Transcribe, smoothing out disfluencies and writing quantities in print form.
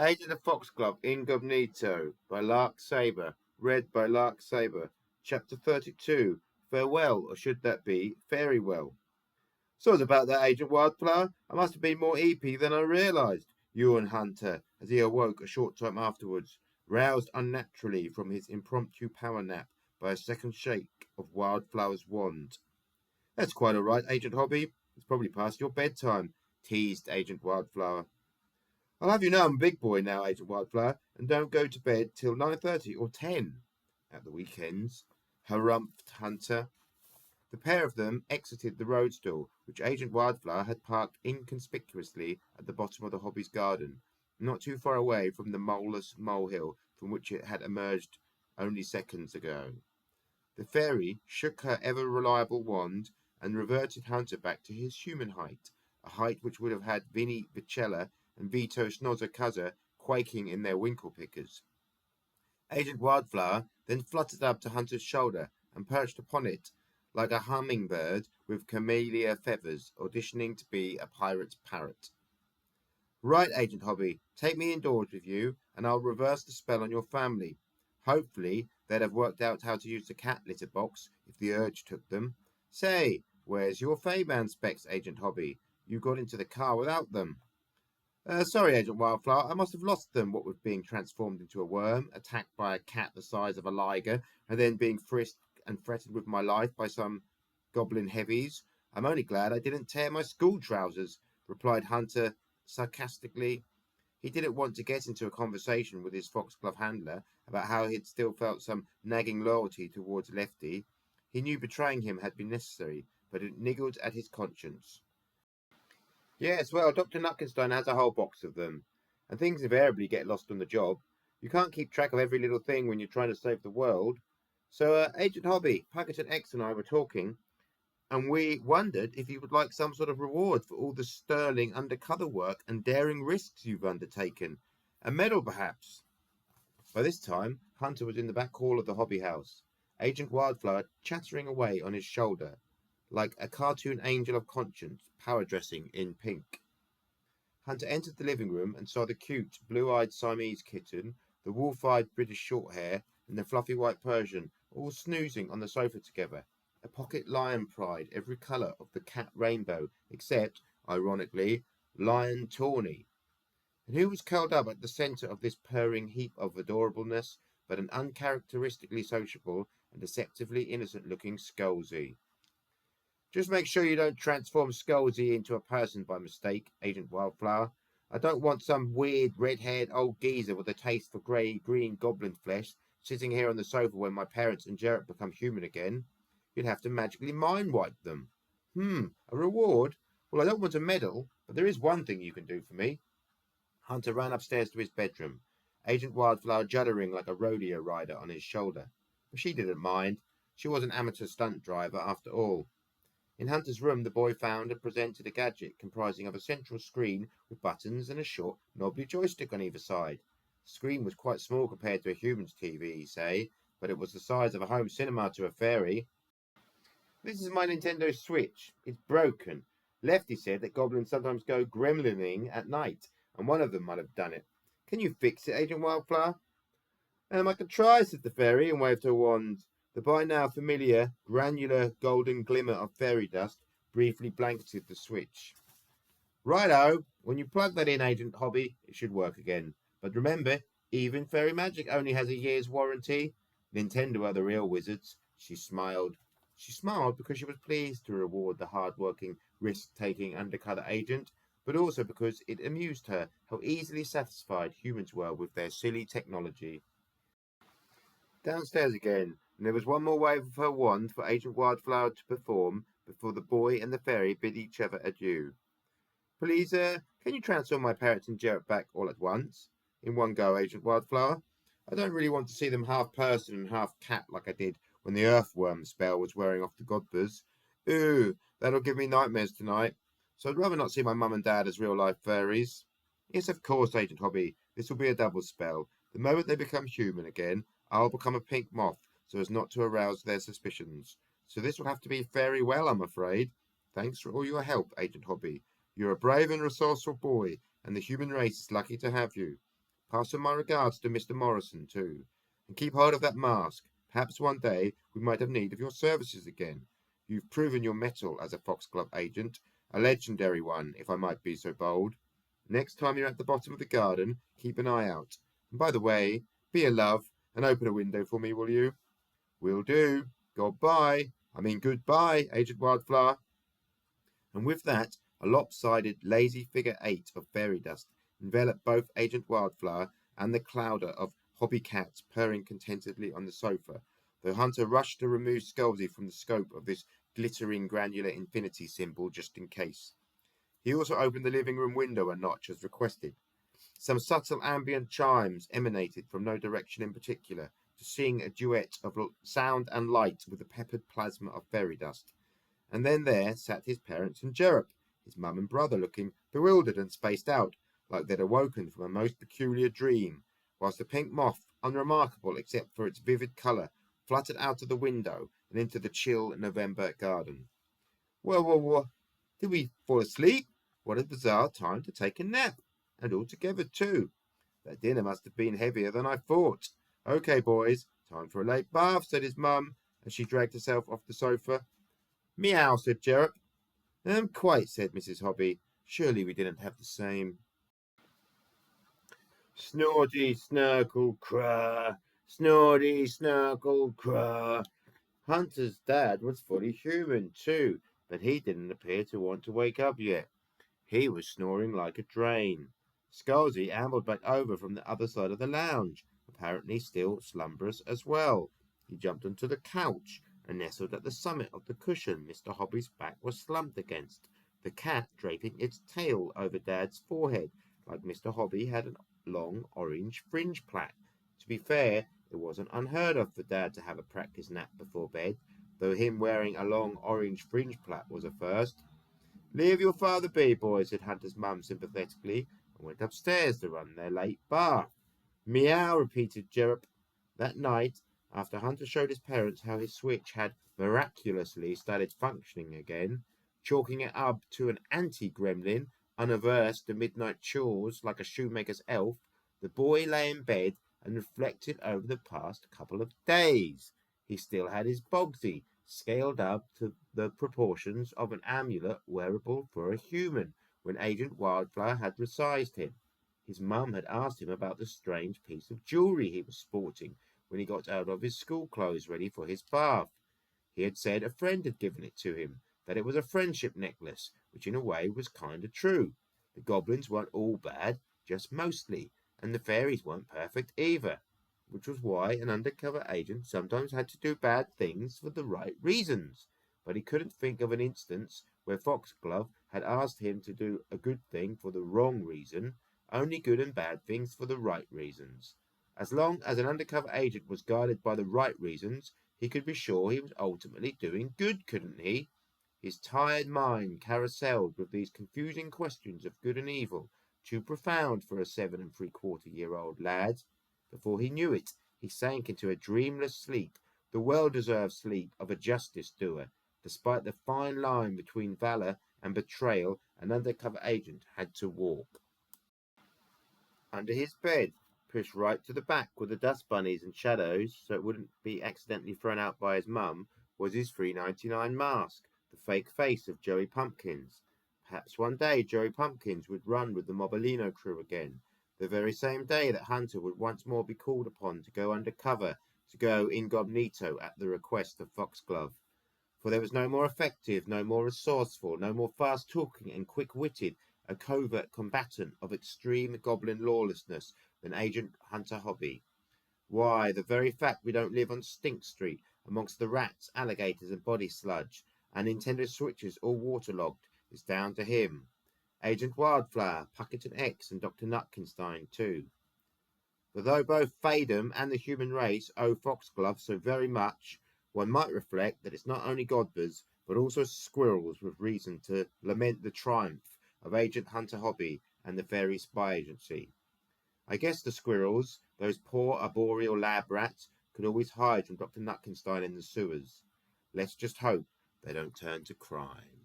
Agent of Foxglove, Ingobnito by Lark Sabre. Read by Lark Sabre. Chapter 32. Farewell, or should that be, Fairy Well. Sorry about that, Agent Wildflower. I must have been more eepy than I realised, yawned Hunter as he awoke a short time afterwards, roused unnaturally from his impromptu power nap by a second shake of Wildflower's wand. That's quite all right, Agent Hobby. It's probably past your bedtime, teased Agent Wildflower. I'll have you know I'm a big boy now, Agent Wildflower, and don't go to bed till 9:30 or 10 at the weekends, harumphed Hunter. The pair of them exited the roadstall, which Agent Wildflower had parked inconspicuously at the bottom of the Hobby's garden, not too far away from the moleless molehill from which it had emerged only seconds ago. The fairy shook her ever-reliable wand and reverted Hunter back to his human height, a height which would have had Vinnie Vicella and Vito Schnozzercuzzer quaking in their winkle pickers. Agent Wildflower then fluttered up to Hunter's shoulder and perched upon it like a hummingbird with camellia feathers auditioning to be a pirate's parrot. Right, Agent Hobby, take me indoors with you and I'll reverse the spell on your family. Hopefully they'd have worked out how to use the cat litter box if the urge took them. Say, where's your Feyman specs, Agent Hobby? You got into the car without them. Sorry, Agent Wildflower, I must have lost them, what with being transformed into a worm, attacked by a cat the size of a liger, and then being frisked and threatened with my life by some goblin heavies. I'm only glad I didn't tear my school trousers, replied Hunter sarcastically. He didn't want to get into a conversation with his Foxglove handler about how he'd still felt some nagging loyalty towards Lefty. He knew betraying him had been necessary, but it niggled at his conscience. Yes, well, Dr. Nutkenstein has a whole box of them, and things invariably get lost on the job. You can't keep track of every little thing when you're trying to save the world. So, Agent Hobby, Puggerton X and I were talking, and we wondered if you would like some sort of reward for all the sterling undercover work and daring risks you've undertaken. A medal, perhaps. By this time, Hunter was in the back hall of the hobby house, Agent Wildflower chattering away on his shoulder, like a cartoon angel of conscience power dressing in pink. Hunter entered the living room and saw the cute, blue-eyed Siamese kitten, the wolf-eyed British Shorthair, and the fluffy white Persian all snoozing on the sofa together, a pocket lion pride every colour of the cat rainbow, except, ironically, Lion Tawny. And who was curled up at the centre of this purring heap of adorableness but an uncharacteristically sociable and deceptively innocent-looking Skullsy? Just make sure you don't transform Skullsy into a person by mistake, Agent Wildflower. I don't want some weird red-haired old geezer with a taste for grey-green goblin flesh sitting here on the sofa when my parents and Jarrett become human again. You'd have to magically mind-wipe them. A reward? Well, I don't want a medal, but there is one thing you can do for me. Hunter ran upstairs to his bedroom, Agent Wildflower juddering like a rodeo rider on his shoulder. But she didn't mind. She was an amateur stunt driver, after all. In Hunter's room, the boy found and presented a gadget comprising of a central screen with buttons and a short, knobbly joystick on either side. The screen was quite small compared to a human's TV, say, but it was the size of a home cinema to a fairy. This is my Nintendo Switch. It's broken. Lefty said that goblins sometimes go gremlining at night, and one of them might have done it. Can you fix it, Agent Wildflower? I can try, said the fairy, and waved her wand. The by now familiar, granular, golden glimmer of fairy dust briefly blanketed the switch. Righto, when you plug that in, Agent Hobby, it should work again. But remember, even fairy magic only has a year's warranty. Nintendo are the real wizards. She smiled. She smiled because she was pleased to reward the hard-working, risk-taking undercover agent, but also because it amused her how easily satisfied humans were with their silly technology. Downstairs again, and there was one more wave of her wand for Agent Wildflower to perform before the boy and the fairy bid each other adieu. Please, can you transform my parrot and Jarrett back all at once? In one go, Agent Wildflower. I don't really want to see them half person and half cat like I did when the earthworm spell was wearing off the godbers. Ooh, that'll give me nightmares tonight. So I'd rather not see my mum and dad as real-life fairies. Yes, of course, Agent Hobby. This will be a double spell. The moment they become human again, I'll become a pink moth, so as not to arouse their suspicions. So this will have to be very well, I'm afraid. Thanks for all your help, Agent Hobby. You're a brave and resourceful boy, and the human race is lucky to have you. Pass on my regards to Mr. Morrison, too. And keep hold of that mask. Perhaps one day we might have need of your services again. You've proven your mettle as a Fox-Glove agent, a legendary one, if I might be so bold. Next time you're at the bottom of the garden, keep an eye out. And by the way, be a love and open a window for me, will you? Will do. Goodbye, Agent Wildflower. And with that, a lopsided, lazy figure 8 of fairy dust enveloped both Agent Wildflower and the clouder of hobby cats purring contentedly on the sofa, though Hunter rushed to remove F.O.X.G.L.O.V.E from the scope of this glittering granular infinity symbol just in case. He also opened the living room window a notch as requested. Some subtle ambient chimes emanated from no direction in particular, to sing a duet of sound and light with the peppered plasma of fairy dust. And then there sat his parents and Jerop, his mum and brother, looking bewildered and spaced out, like they'd awoken from a most peculiar dream, whilst the pink moth, unremarkable except for its vivid colour, fluttered out of the window and into the chill November garden. Well, did we fall asleep? What a bizarre time to take a nap, and all together too. That dinner must have been heavier than I thought. Okay, boys, time for a late bath, said his mum, as she dragged herself off the sofa. Meow, said Jerop. Quite, said Mrs. Hobby. Surely we didn't have the same. Snorty, snurkle, craw. Snorty, snurkle, craw. Hunter's dad was fully human, too, but he didn't appear to want to wake up yet. He was snoring like a drain. F.O.X.G.L.O.V.E ambled back over from the other side of the lounge, apparently still slumberous as well. He jumped onto the couch and nestled at the summit of the cushion Mr. Hobby's back was slumped against, the cat draping its tail over Dad's forehead, like Mr. Hobby had a long orange fringe plait. To be fair, it wasn't unheard of for Dad to have a practice nap before bed, though him wearing a long orange fringe plait was a first. Leave your father be, boys, said Hunter's mum sympathetically, and went upstairs to run their late bath. Meow, repeated Jerop. That night, after Hunter showed his parents how his switch had miraculously started functioning again, chalking it up to an anti-gremlin, unaverse to midnight chores like a shoemaker's elf, the boy lay in bed and reflected over the past couple of days. He still had his F.O.X.G.L.O.V.E scaled up to the proportions of an amulet wearable for a human when Agent Wildflower had resized him. His mum had asked him about the strange piece of jewellery he was sporting when he got out of his school clothes ready for his bath. He had said a friend had given it to him, that it was a friendship necklace, which in a way was kind of true. The goblins weren't all bad, just mostly, and the fairies weren't perfect either, which was why an undercover agent sometimes had to do bad things for the right reasons. But he couldn't think of an instance where F.O.X.G.L.O.V.E had asked him to do a good thing for the wrong reason, only good and bad things for the right reasons. As long as an undercover agent was guided by the right reasons, he could be sure he was ultimately doing good, couldn't he? His tired mind carouselled with these confusing questions of good and evil, too profound for a 7 3/4-year-old lad. Before he knew it, he sank into a dreamless sleep, the well-deserved sleep of a justice doer, despite the fine line between valour and betrayal an undercover agent had to walk. Under his bed, pushed right to the back with the dust bunnies and shadows so it wouldn't be accidentally thrown out by his mum, was his $3.99 mask, the fake face of Joey Pumpkins. Perhaps one day Joey Pumpkins would run with the Mobolino crew again, the very same day that Hunter would once more be called upon to go undercover, to go incognito at the request of F.O.X.G.L.O.V.E. For there was no more effective, no more resourceful, no more fast-talking and quick-witted a covert combatant of extreme goblin lawlessness than Agent Hunter Hobby. Why, the very fact we don't live on Stink Street, amongst the rats, alligators and body sludge, and Nintendo Switches all waterlogged, is down to him. Agent Wildflower, Puckerton X, and Dr. Nutkenstein, too. For though both Fadum and the human race owe F.O.X.G.L.O.V.E so very much, one might reflect that it's not only Godbers, but also squirrels with reason to lament the triumph of Agent Hunter Hobby and the Fairy Spy Agency. I guess the squirrels, those poor arboreal lab rats, could always hide from Dr. Nutkenstein in the sewers. Let's just hope they don't turn to crime.